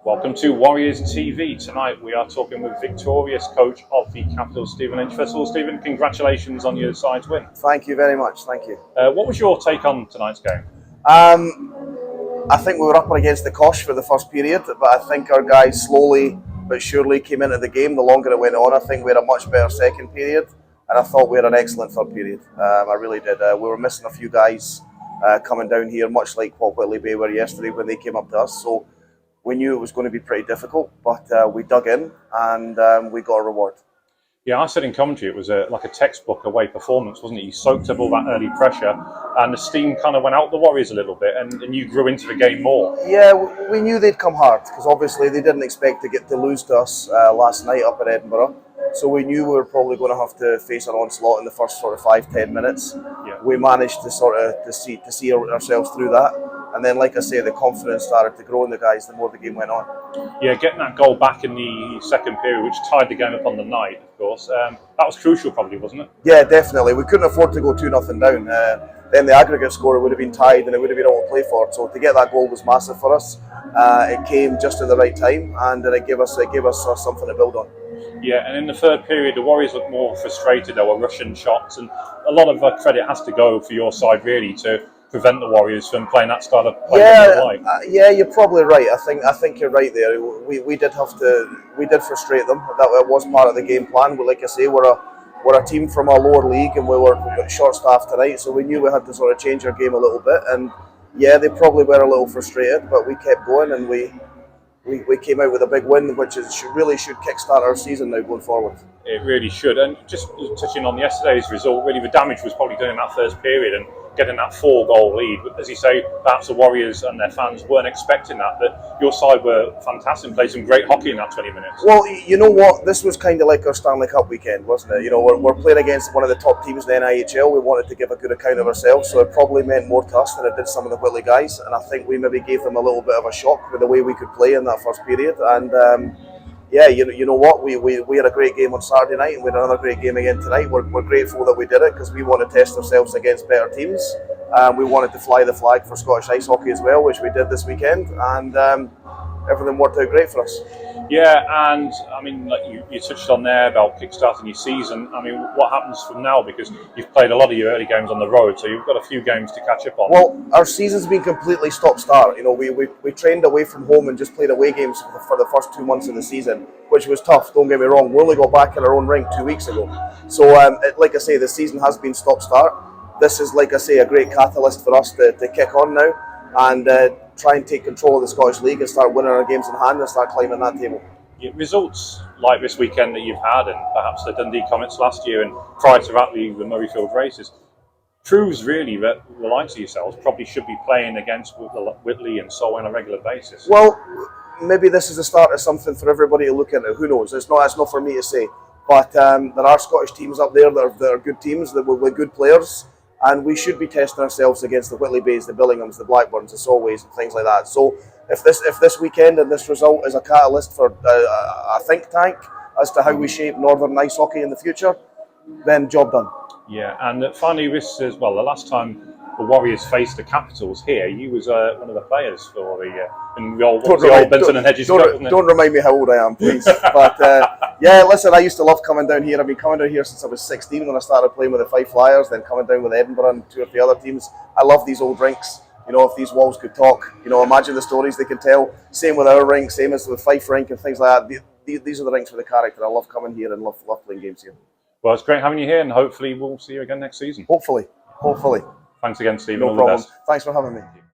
Welcome to Warriors TV. Tonight we are talking with victorious coach of the Capitals, Stephen Lynch. First of all, Stephen, congratulations on your side's win. Thank you very much, thank you. What was your take on tonight's game? I think we were up against the cosh for the first period, but I think our guys slowly but surely came into the game. The longer it went on, I think we had a much better second period, and I thought we had an excellent third period. I really did. We were missing a few guys coming down here, much like what Whitley were yesterday when they came up to us. So we knew it was going to be pretty difficult, but we dug in and we got a reward. Yeah, I said in commentary it was like a textbook away performance, wasn't it? You soaked up all that early pressure and the steam kind of went out the Warriors a little bit and you grew into the game more. Yeah, we knew they'd come hard because obviously they didn't expect to lose to us last night up in Edinburgh. So we knew we were probably going to have to face an onslaught in the first sort of 5-10 minutes. Yeah. We managed to see ourselves through that. And then, like I say, the confidence started to grow in the guys the more the game went on. Yeah, getting that goal back in the second period, which tied the game up on the night, of course, that was crucial probably, wasn't it? Yeah, definitely. We couldn't afford to go 2-0 down. Then the aggregate score would have been tied and it would have been all to play for. So to get that goal was massive for us. It came just at the right time and it gave us something to build on. Yeah, and in the third period, the Warriors looked more frustrated. They were rushing shots, and a lot of credit has to go for your side, really, to prevent the Warriors from playing that style of play. Yeah, you're probably right. I think you're right there. We did frustrate them. That was part of the game plan. But like I say, we're a team from a lower league, and we were short-staffed tonight, so we knew we had to sort of change our game a little bit. And yeah, they probably were a little frustrated, but we kept going, and we came out with a big win, which really should kickstart our season now going forward. It really should. And just touching on yesterday's result, really the damage was probably done in that first period and getting that 4-goal lead. But as you say, perhaps the Warriors and their fans weren't expecting that. But your side were fantastic and played some great hockey in that 20 minutes. Well, you know what? This was kind of like our Stanley Cup weekend, wasn't it? You know, we're playing against one of the top teams in the NIHL. We wanted to give a good account of ourselves, so it probably meant more to us than it did some of the Whitley guys. And I think we maybe gave them a little bit of a shock with the way we could play in that first period. And yeah, you know what? We had a great game on Saturday night, and we had another great game again tonight. We're grateful that we did it because we want to test ourselves against better teams. We wanted to fly the flag for Scottish ice hockey as well, which we did this weekend, and everything worked out great for us. Yeah, and I mean, like you touched on there about kickstarting your season. I mean, what happens from now? Because you've played a lot of your early games on the road, so you've got a few games to catch up on. Well, our season's been completely stop-start. You know, we trained away from home and just played away games for the first 2 months of the season, which was tough. Don't get me wrong. We only got back in our own rink 2 weeks ago, so like I say, the season has been stop-start. This is, like I say, a great catalyst for us to kick on now and try and take control of the Scottish League and start winning our games in hand and start climbing that table. Yeah, results like this weekend that you've had, and perhaps the Dundee Comets last year, and prior to that the Murrayfield races, proves really that the likes of yourselves probably should be playing against Whitley and so on a regular basis. Well, maybe this is the start of something for everybody to look into. Who knows? It's not for me to say. But there are Scottish teams up there that are good teams, that were good players. And we should be testing ourselves against the Whitley Bays, the Billinghams, the Blackburns, the Solways, and things like that. So if this weekend and this result is a catalyst for a think tank as to how we shape Northern ice hockey in the future, then job done. Yeah, and finally, this as well. The last time the Warriors faced the Capitals here, you was one of the players for the old Benson and Hedges Cup, wasn't it? Don't remind me how old I am, please. But yeah, listen, I used to love coming down here. I've been coming down here since I was 16 when I started playing with the Fife Flyers, then coming down with Edinburgh and 2 or 3 other teams. I love these old rinks. You know, if these walls could talk, you know, imagine the stories they could tell. Same with our rink, same as with Fife rink and things like that. These are the rinks for the character. I love coming here and love playing games here. Well, it's great having you here, and hopefully we'll see you again next season. Hopefully. Thanks again, Steve. No all problem. The best. Thanks for having me.